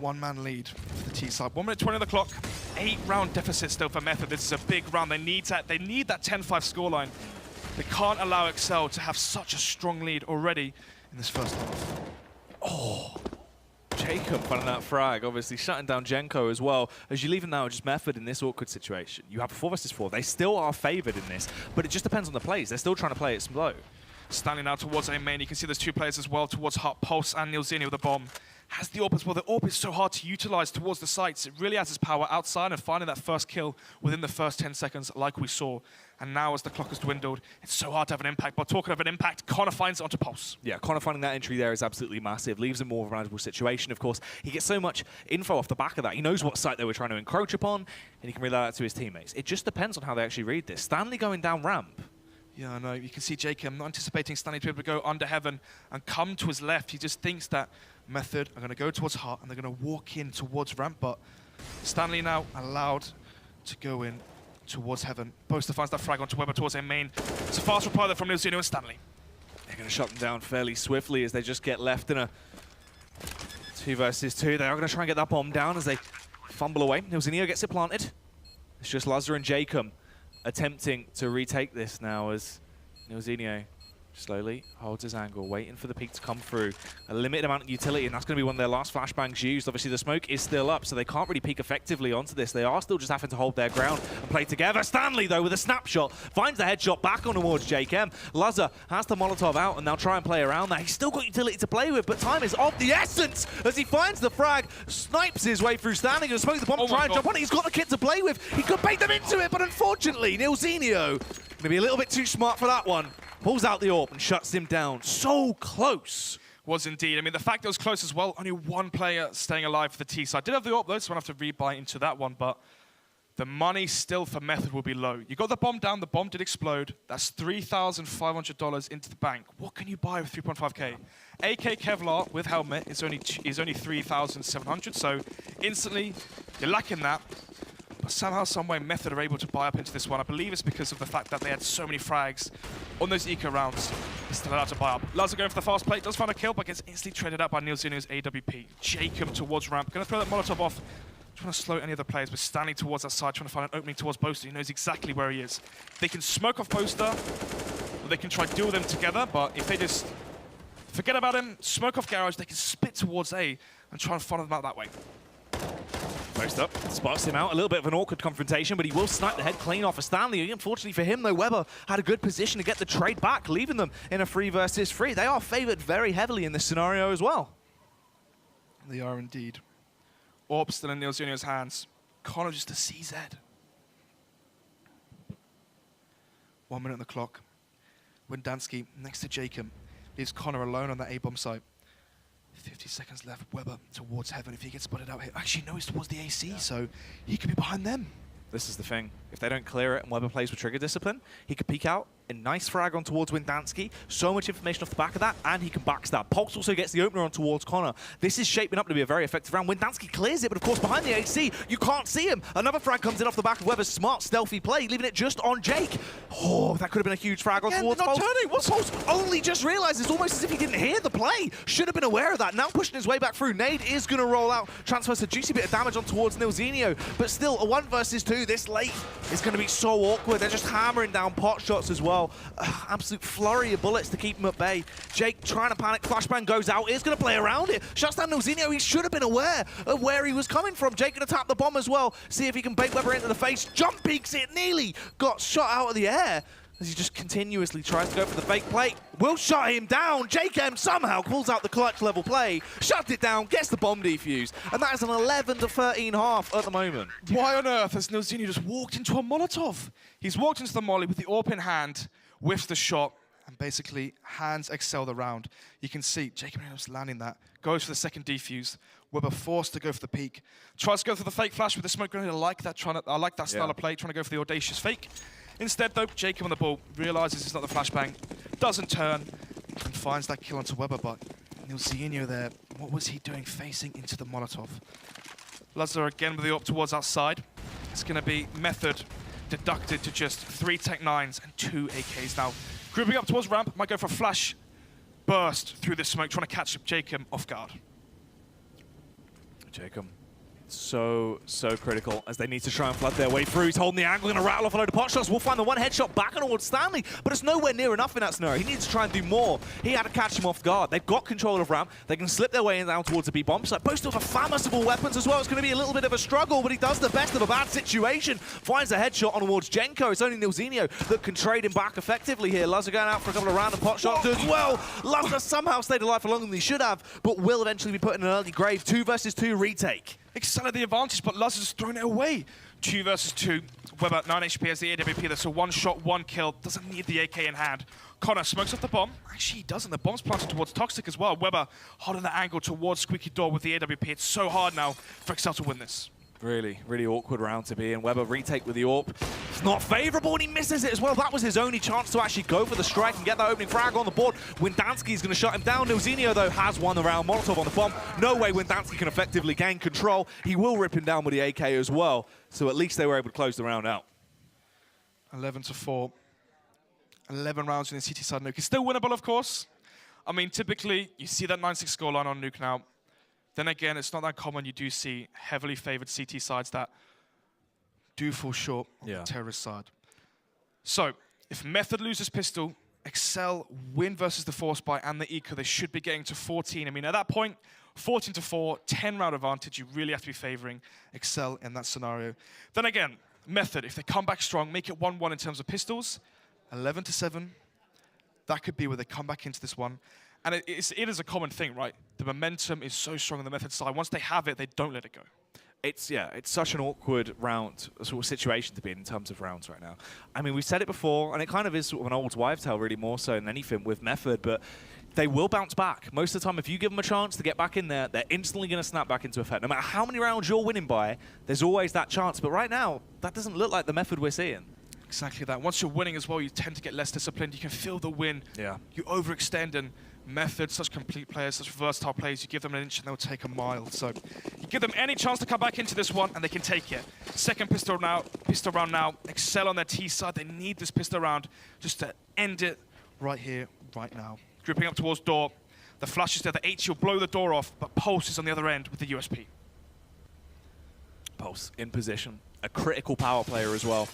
1-man lead for the T side. 1 minute 20 on the clock. 8-round deficit still for Method. This is a big round. They need that 10-5 scoreline. They can't allow exceL to have such a strong lead already in this first half. Oh, Jacob finding that frag, obviously shutting down Jenko as well. As you leave him now, just Method in this awkward situation. You have a 4 versus 4. They still are favoured in this, but it just depends on the plays. They're still trying to play it slow. Stanley now towards A main. You can see there's two players as well towards Hot, Pulse and Nilzini with the bomb. Has the AWP as well. The AWP is so hard to utilize towards the sites. It really has its power outside and finding that first kill within the first 10 seconds like we saw. And now as the clock has dwindled, it's so hard to have an impact. But talking of an impact, Connor finds it onto Pulse. Yeah, Connor finding that entry there is absolutely massive. Leaves him more of a manageable situation, of course. He gets so much info off the back of that. He knows what site they were trying to encroach upon, and he can relay that to his teammates. It just depends on how they actually read this. Stanley going down ramp. Yeah, I know. You can see Jacob not anticipating Stanley to be able to go under heaven and come to his left. He just thinks that Method are going to go towards Heart and they're going to walk in towards ramp, but Stanley now allowed to go in towards heaven. Boaster finds that frag onto Weber towards A main. It's a fast reply there from Nilzini and Stanley. They're going to shut them down fairly swiftly as they just get left in a 2 versus 2. They are going to try and get that bomb down as they fumble away. Nilzini gets it planted. It's just Lazar and Jacob attempting to retake this now as Nilzini slowly holds his angle, waiting for the peak to come through. A limited amount of utility, and that's going to be one of their last flashbangs used. Obviously, the smoke is still up, so they can't really peek effectively onto this. They are still just having to hold their ground and play together. Stanley, though, with a snapshot, finds the headshot back on towards JKM. Lazar has the Molotov out and now try and play around that. He's still got utility to play with, but time is of the essence as he finds the frag, snipes his way through Stanley, going to smoke the bomb, try and jump on it. He's got the kit to play with. He could bait them into it, but unfortunately, Nilzini going to be a little bit too smart for that one. Pulls out the AWP and shuts him down. So close. Was indeed. I mean, the fact it was close as well, only one player staying alive for the T side. Did have the AWP though, so we'll have to rebuy into that one, but the money still for Method will be low. You got the bomb down, the bomb did explode. That's $3,500 into the bank. What can you buy with 3.5k? AK Kevlar with helmet is only 3,700, so instantly you're lacking that. But somehow, someway, Method are able to buy up into this one. I believe it's because of the fact that they had so many frags on those eco rounds. They're still allowed to buy up. Lazar going for the fast plate, does find a kill, but gets instantly traded out by Nilzini's AWP. Jacob towards ramp, going to throw that Molotov off, trying to slow any other players, but standing towards that side, trying to find an opening towards Boaster. He knows exactly where he is. They can smoke off Boaster, or they can try to deal with them together, but if they just forget about him, smoke off Garage, they can spit towards A and try and follow them out that way. Post up, spots him out. A little bit of an awkward confrontation, but he will snipe the head clean off of Stanley. Unfortunately for him, though, Weber had a good position to get the trade back, leaving them in a 3 versus 3. They are favored very heavily in this scenario as well. They are indeed. AWP still in Nilzini's hands. Connor just a CZ. 1 minute on the clock. Windansky next to Jacob leaves Connor alone on that A-bomb site. 50 seconds left. Weber towards heaven. If he gets spotted out here, actually no, he's towards the AC, so he could be behind them. This is the thing. If they don't clear it and Weber plays with trigger discipline, he could peek out. A nice frag on towards Windansky. So much information off the back of that, and he can backstab. Pulse also gets the opener on towards Connor. This is shaping up to be a very effective round. Windansky clears it, but of course behind the AC, you can't see him. Another frag comes in off the back of Weber's smart, stealthy play, leaving it just on Jake. Oh, that could have been a huge frag on towards Pulse. What's Pulse only just realized? It's almost as if he didn't hear the play. Should have been aware of that. Now pushing his way back through. Nade is going to roll out. Transfers a juicy bit of damage on towards Nilzini, but still a 1 versus 2 this late is going to be so awkward. They're just hammering down pot shots as well. Absolute flurry of bullets to keep him at bay. Jake trying to panic. Flashbang goes out. He's going to play around it. Shuts down Nilzini. He should have been aware of where he was coming from. Jake going to tap the bomb as well. See if he can bait Weber into the face. Jump peeks it. Nearly got shot out of the air as he just continuously tries to go for the fake play. Will shut him down. JKM somehow pulls out the clutch level play, shuts it down, gets the bomb defused, and that is an 11-13 half at the moment. Why on earth has Nilzini just walked into a Molotov? He's walked into the molly with the AWP in hand, whiffs the shot, and basically hands exceL the round. You can see Jacob Williams landing that, goes for the second defuse. Weber forced to go for the peak. Tries to go for the fake flash with the smoke grenade. I like that style of play, trying to go for the audacious fake. Instead, though, Jacob on the ball realizes it's not the flashbang, doesn't turn, and finds that kill onto Weber, but Nilzini there, what was he doing facing into the Molotov? Lazar again with the AWP towards outside. It's going to be Method deducted to just 3 Tech 9s and 2 AKs now. Grouping up towards ramp, might go for a flash burst through this smoke, trying to catch Jacob off guard. Jacob So critical as they need to try and flood their way through. He's holding the angle, going to rattle off a load of pot shots. We'll find the one headshot back on towards Stanley, but it's nowhere near enough in that scenario. He needs to try and do more. He had to catch him off guard. They've got control of ramp. They can slip their way in down towards the B bomb site. Both still have famousable weapons as well. It's going to be a little bit of a struggle, but he does the best of a bad situation. Finds a headshot on towards Jenko. It's only Nilzinho that can trade him back effectively here. Luzza going out for a couple of random pot shots as well. Luzza somehow stayed alive for longer than he should have, but will eventually be put in an early grave. 2 versus 2 retake. exceL had the advantage, but Luzza's thrown it away. 2 versus 2. Weber, 9 HP as the AWP. That's a 1 shot, 1 kill. Doesn't need the AK in hand. Connor smokes off the bomb. Actually, he doesn't. The bomb's planted towards Toxic as well. Weber holding the angle towards Squeaky Door with the AWP. It's so hard now for exceL to win this. Really, really awkward round to be in. Weber retake with the AWP. It's not favourable, and he misses it as well. That was his only chance to actually go for the strike and get that opening frag on the board. Windansky's going to shut him down. Nilzinho, though, has won the round. Molotov on the bomb. No way Windansky can effectively gain control. He will rip him down with the AK as well. So at least they were able to close the round out. 11-4. 11 rounds in the CT side nuke. It's still winnable, of course. I mean, typically, you see that 9-6 scoreline on nuke now. Then again, it's not that common. You do see heavily favored CT sides that do fall short on the terrorist side. So, if Method loses pistol, exceL win versus the Force Buy and the Eco, they should be getting to 14. I mean, at that point, 14-4, 10-round advantage, you really have to be favoring exceL in that scenario. Then again, Method, if they come back strong, make it 1-1 in terms of pistols, 11-7, that could be where they come back into this one. And it is a common thing, right? The momentum is so strong on the Method side. Once they have it, they don't let it go. It's such an awkward round, sort of situation to be in terms of rounds right now. I mean, we've said it before, and it kind of is sort of an old wives' tale, really, more so than anything with Method, but they will bounce back. Most of the time, if you give them a chance to get back in there, they're instantly going to snap back into effect. No matter how many rounds you're winning by, there's always that chance. But right now, that doesn't look like the Method we're seeing. Exactly that. Once you're winning as well, you tend to get less disciplined. You can feel the win. Yeah. You overextend, and Method, such complete players, such versatile players, you give them an inch and they'll take a mile. So you give them any chance to come back into this one and they can take it. Second pistol round now. exceL on their T side. They need this pistol round just to end it right here, right now. Dripping up towards door. The flash is there. The H will blow the door off, but Pulse is on the other end with the USP. Pulse in position. A critical power player as well.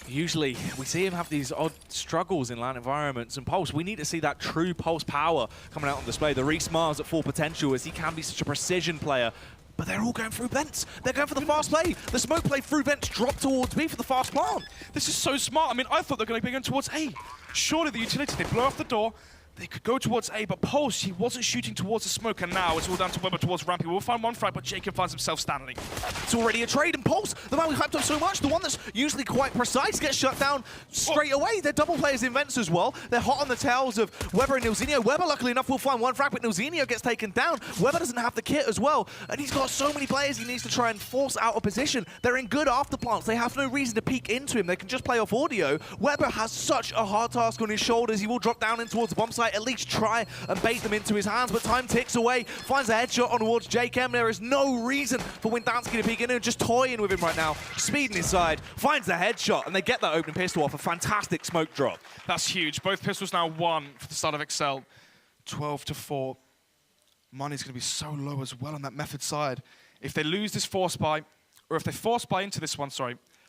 Usually, we see him have these odd struggles in LAN environments, and Pulse, we need to see that true Pulse power coming out on display. The Reese Mars at full potential, as he can be such a precision player, but they're all going through vents. They're going for the fast play. The smoke play through vents drop towards B for the fast plant. This is so smart. I mean, I thought they were going to be going towards A. Surely the utility, they blow off the door. They could go towards A, but Pulse, he wasn't shooting towards the smoke, and now it's all down to Weber towards Rampy. We'll find one frag, but Jacob finds himself Stanley. It's already a trade, and Pulse, the man we hyped up so much, the one that's usually quite precise, gets shut down straight away. They're double players in vents as well. They're hot on the tails of Weber and Nilzinho. Weber, luckily enough, will find one frag, but Nilzinho gets taken down. Weber doesn't have the kit as well, and he's got so many players he needs to try and force out of position. They're in good afterplants. They have no reason to peek into him. They can just play off audio. Weber has such a hard task on his shoulders. He will drop down in towards the bomb site, at least try and bait them into his hands, but time ticks away. Finds a headshot on towards JKM. There is no reason for Windansky to peek in and just toying with him right now. Speed inside, finds the headshot, and they get that opening pistol off. A fantastic smoke drop. That's huge. Both pistols now won for the start of exceL. 12-4. Money's going to be so low as well on that Method side. If they lose this Force Buy, or if they Force Buy into this one,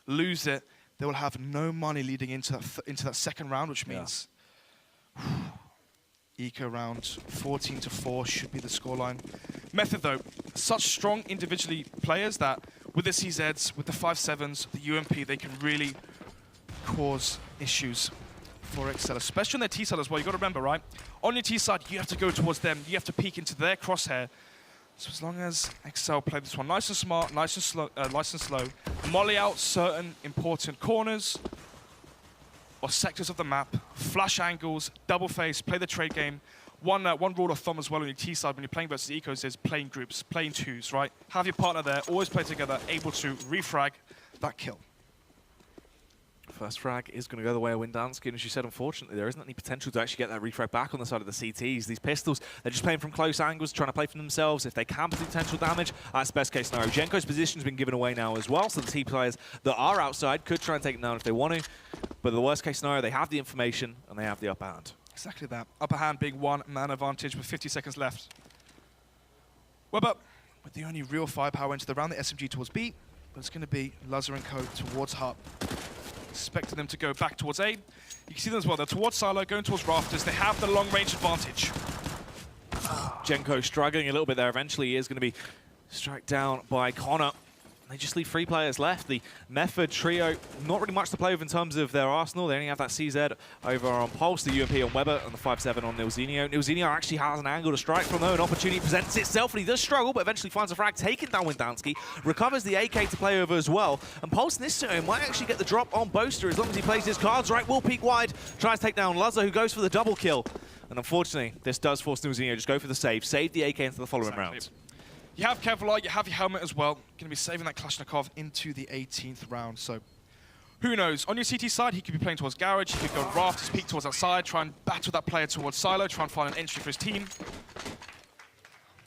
lose it, they will have no money leading into that second round, which means Eco round 14-4 should be the scoreline. Method, though, such strong individually players that with the CZs, with the 5.7s, the UMP, they can really cause issues for exceL, especially on their T side as well. You got to remember, right? On your T side, you have to go towards them. You have to peek into their crosshair. So as long as exceL play this one nice and smart, nice and slow, molly out certain important corners or sectors of the map, flash angles, double face, play the trade game. One rule of thumb as well on your T side when you're playing versus Ecos is playing groups, playing twos, right? Have your partner there, always play together, able to refrag that kill. First frag is going to go the way of Windansky, and as you said, unfortunately, there isn't any potential to actually get that refrag back on the side of the CTs. These pistols, they're just playing from close angles, trying to play for themselves. If they can do potential damage, that's the best case scenario. Jenko's position's been given away now as well, so the T players that are outside could try and take him down if they want to. But the worst case scenario, they have the information and they have the upper hand. Exactly that. Upper hand being one man advantage with 50 seconds left. Weber, But the only real firepower into the round, the SMG towards B, but it's going to be Lazar and Co towards Hut. Expecting them to go back towards A. You can see them as well, they're towards Silo, going towards Rafters. They have the long-range advantage. Genko struggling a little bit there. Eventually he is going to be struck down by Connor. They just leave 3 players left. The Method trio, not really much to play with in terms of their arsenal. They only have that CZ over on Pulse, the UMP on Weber, and the 5-7 on Nilzinho. Nilzinho actually has an angle to strike from, though. An opportunity presents itself, and he does struggle, but eventually finds a frag, taking down Windansky. Recovers the AK to play over as well. And Pulse in this scenario might actually get the drop on Boaster as long as he plays his cards right. Will peek wide, tries to take down Lazar, who goes for the double kill. And unfortunately, this does force Nilzinho to just go for the save the AK into the following round. You have Kevlar, you have your helmet as well. Going to be saving that Kalashnikov into the 18th round, so who knows? On your CT side, he could be playing towards Garage, he could go Rafters, peek towards outside, try and battle that player towards Silo, try and find an entry for his team.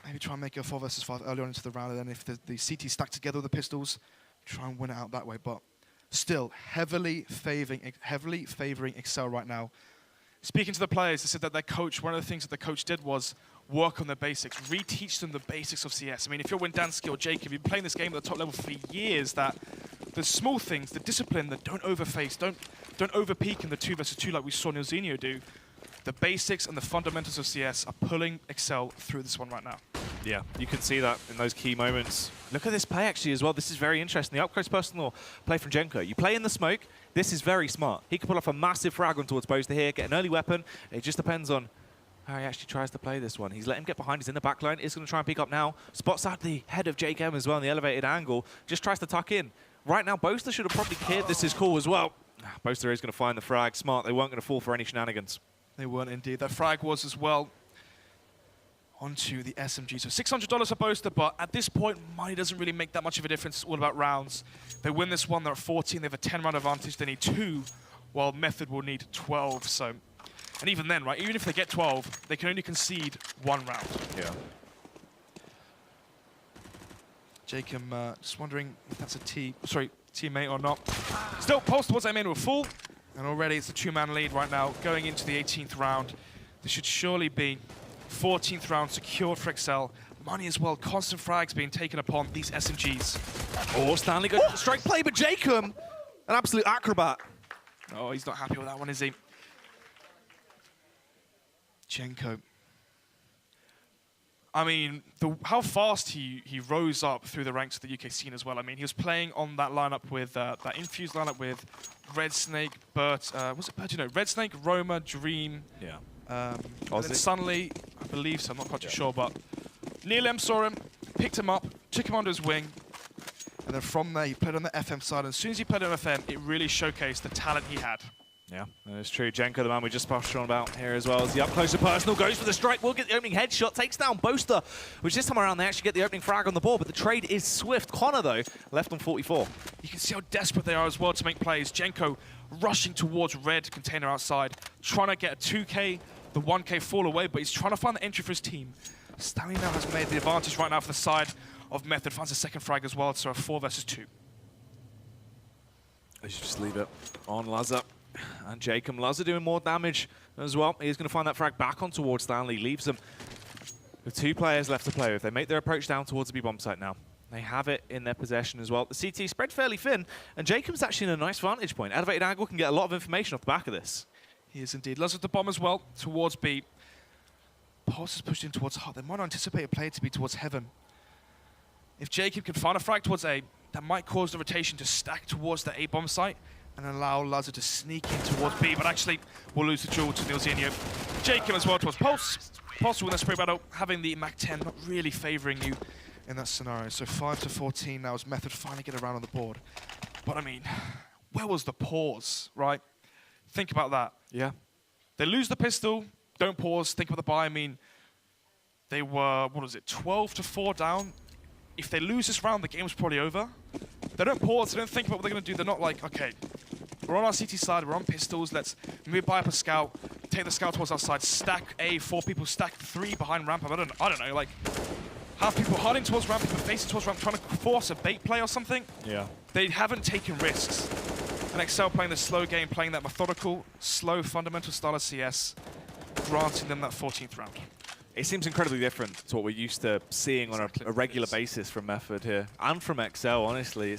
Maybe try and make a 4 versus 5 early on into the round, and then if the CT stack together with the pistols, try and win it out that way. But still, heavily favoring exceL right now. Speaking to the players, they said that their coach, one of the things that the coach did was work on the basics, reteach them the basics of CS. I mean, if you're Windansky or Jacob, you've been playing this game at the top level for years, that the small things, the discipline, that don't overface, don't overpeak in the 2 versus 2 like we saw exceL do. The basics and the fundamentals of CS are pulling exceL through this one right now. Yeah, you can see that in those key moments. Look at this play actually as well. This is very interesting. The up-close personal play from Genko. You play in the smoke. This is very smart. He can pull off a massive frag on towards Boaster here, get an early weapon. It just depends on how he actually tries to play this one. He's let him get behind. He's in the back line. He's going to try and pick up now. Spots out the head of Jake M as well in the elevated angle. Just tries to tuck in. Right now, Boaster should have probably cleared this is cool as well. Boaster is going to find the frag. Smart. They weren't going to fall for any shenanigans. They weren't indeed. That frag was as well onto the SMG. So $600 for Boaster, but at this point, money doesn't really make that much of a difference. It's all about rounds. They win this one, they're at 14. They have a 10-round advantage. They need 2, while Method will need 12. So, and even then, right, even if they get 12, they can only concede 1 round. Yeah. Jacob, just wondering if that's a teammate or not. Still, Pulse towards aim in with full, and already it's a 2-man lead right now, going into the 18th round. This should surely be 14th round secured for exceL. Money as well, constant frags being taken upon these SMGs. Oh, Stanley goes for the strike play, but Jacob, an absolute acrobat. Oh, he's not happy with that one, is he? Genko. I mean, how fast he rose up through the ranks of the UK scene as well. I mean, he was playing on that lineup with, that infused lineup with Red Snake, Bert, was it Bert? You know, Red Snake, Roma, Dream. Yeah. And then Sunley, I believe so, I'm not quite too sure, but Neil M saw him, picked him up, took him under his wing, and then from there he played on the FM side, and as soon as he played on FM, it really showcased the talent he had. Yeah, that is true. Genko, the man we just pushed on about here as well, as the up-close personal goes for the strike, will get the opening headshot, takes down Boaster, which this time around they actually get the opening frag on the board, but the trade is swift. Connor, though, left on 44. You can see how desperate they are as well to make plays. Genko rushing towards red container outside, trying to get a 2K, the 1K fall away, but he's trying to find the entry for his team. Stanley now has made the advantage right now for the side of Method, finds a second frag as well, so a 4 versus 2. They should just leave it on Lazar. And Jacob Lazar doing more damage as well. He's going to find that frag back on towards Stanley, leaves them with 2 players left to play with. They make their approach down towards the B-bomb site now. They have it in their possession as well. The CT spread fairly thin, and Jacob's actually in a nice vantage point. Elevated angle can get a lot of information off the back of this. He is indeed. Lazar the bomb as well, towards B. Pulse is pushed in towards Hut. They might anticipate a play to be towards Heaven. If Jacob can find a frag towards A, that might cause the rotation to stack towards the A bomb site and allow Lazar to sneak in towards B, but actually we'll lose the duel to Nilzinho. Jacob as well towards Pulse. Pulse will win the spray battle, having the MAC-10 not really favouring you in that scenario. So 5 to 14 now as Method finally get around on the board. But I mean, where was the pause, right? Think about that. Yeah. They lose the pistol, don't pause, think about the buy. I mean, they were, what was it, 12 to 4 down. If they lose this round, the game's probably over. They don't pause, they don't think about what they're going to do. They're not like, okay, we're on our CT side, we're on pistols, let's maybe buy up a scout, take the scout towards outside, stack A, 4 people, stack 3 behind ramp. I don't know, like, have people hiding towards ramp, people facing towards ramp, trying to force a bait play or something. Yeah. They haven't taken risks. And exceL playing the slow game, playing that methodical, slow, fundamental style of CS, granting them that 14th round. It seems incredibly different to what we're used to seeing on a regular basis from Method here. And from exceL, honestly.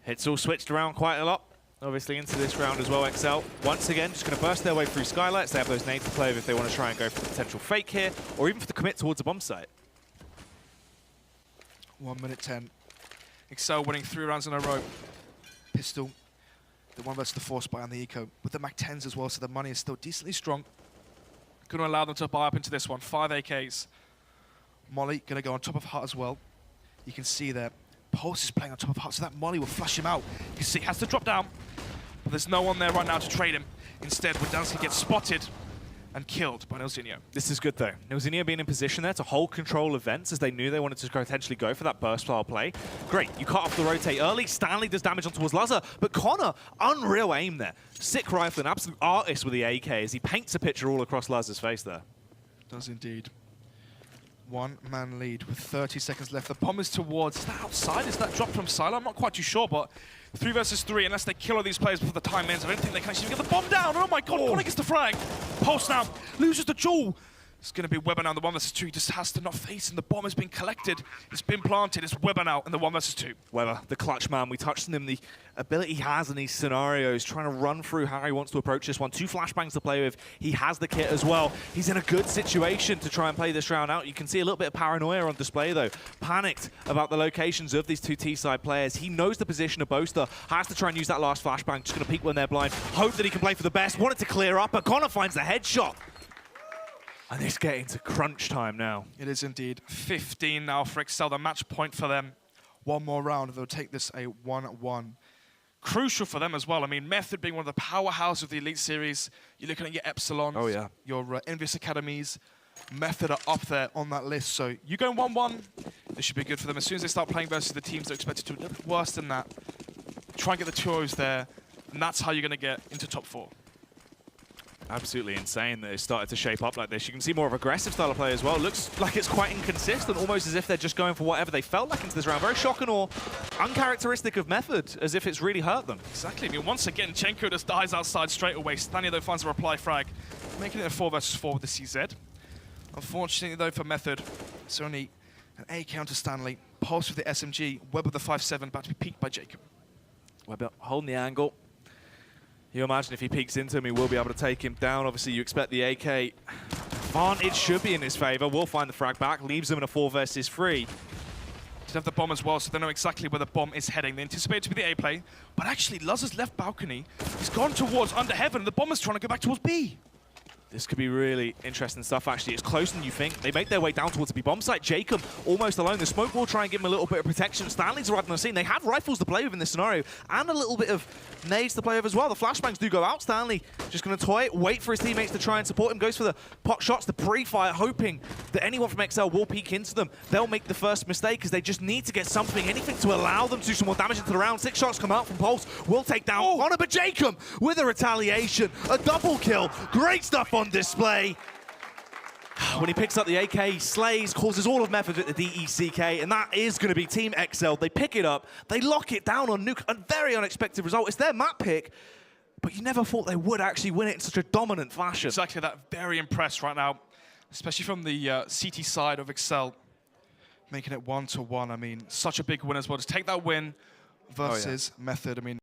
It's all switched around quite a lot, obviously, into this round as well. exceL, once again, just going to burst their way through Skylights. They have those nades to play with if they want to try and go for the potential fake here, or even for the commit towards a bomb site. 1 minute 10. exceL winning 3 rounds in a row. Pistol, the 1 versus the 4 spy on the eco, with the Mac 10s as well, so the money is still decently strong. Going to allow them to buy up into this one. 5 AKs. Molly going to go on top of Hut as well. You can see there, Pulse is playing on top of Hut, so that Molly will flush him out. You can see he has to drop down, but there's no one there right now to trade him. Instead, Wodanski gets spotted and killed by nilzinho. This is good, though. nilzinho being in position there to hold control events as they knew they wanted to potentially go for that burst-style play. Great, you cut off the rotate early. Stanley does damage on towards Lazar, but Connor, unreal aim there. Sick rifle, an absolute artist with the AK as he paints a picture all across Lazar's face there. Does indeed. 1-man lead with 30 seconds left. The bomb is towards, is that outside? Is that dropped from Silo? I'm not quite too sure, but 3 versus 3, unless they kill all these players before the time ends, I don't think they can actually get the bomb down. Oh my god, Connor gets the frag. Pulse now, loses the jewel. It's going to be Weber now in the 1 versus 2. He just has to not face him. The bomb has been collected. It's been planted. It's Weber now in the 1 versus 2. Weber, the clutch man. We touched on him, the ability he has in these scenarios, trying to run through how he wants to approach this one. 2 flashbangs to play with. He has the kit as well. He's in a good situation to try and play this round out. You can see a little bit of paranoia on display, though. Panicked about the locations of these 2 T-side players. He knows the position of Boaster. Has to try and use that last flashbang. Just going to peek when they're blind. Hope that he can play for the best. Want it to clear up, but Connor finds the headshot. And it's getting to crunch time now. It is indeed. 15 now for exceL, the match point for them. 1 more round, they'll take this a 1-1. Crucial for them as well. I mean, Method being one of the powerhouses of the Elite Series. You're looking at your Epsilons, your Envious Academies. Method are up there on that list. So you going 1-1, this should be good for them. As soon as they start playing versus the teams that are expected to do a little bit worse than that, try and get the 2-0s there, and that's how you're going to get into top 4. Absolutely insane that it started to shape up like this. You can see more of aggressive style of play as well. Looks like it's quite inconsistent, almost as if they're just going for whatever they felt like into this round. Very shocking or uncharacteristic of Method, as if it's really hurt them. Exactly. I mean, once again, Chenko just dies outside straight away. Stanley, though, finds a reply frag, making it a 4 versus 4 with the CZ. Unfortunately, though, for Method, it's only an A counter Stanley. Pulse with the SMG. Webb with the 5-7, about to be peeked by Jacob. Webb holding the angle. You imagine if he peeks into him, he will be able to take him down. Obviously, you expect the AK advantage should be in his favor. Will find the frag back, leaves him in a 4 versus 3. Did have the bomb as well, so they know exactly where the bomb is heading. They anticipate it to be the A play, but actually, Lazar's left balcony, he's gone towards under heaven, and the bomb is trying to go back towards B. This could be really interesting stuff, actually. It's closer than you think. They make their way down towards the B-bomb site. Jacob almost alone. The smoke will try and give him a little bit of protection. Stanley's right on the scene. They have rifles to play with in this scenario and a little bit of nades to play with as well. The flashbangs do go out. Stanley just going to toy it, wait for his teammates to try and support him. Goes for the pot shots, the pre-fire, hoping that anyone from exceL will peek into them. They'll make the first mistake because they just need to get something, anything to allow them to do some more damage into the round. 6 shots come out from Pulse. Will take down Connor, but Jacob with a retaliation. A double kill. Great stuff on display. When he picks up the AK, he slays, causes all of Method at the DECK, and that is going to be Team exceL. They pick it up, they lock it down on Nuke, a very unexpected result. It's their map pick, but you never thought they would actually win it in such a dominant fashion. Exactly that, very impressed right now, especially from the CT side of exceL, making it 1-1. I mean, such a big win as well. Just take that win versus Method. I mean,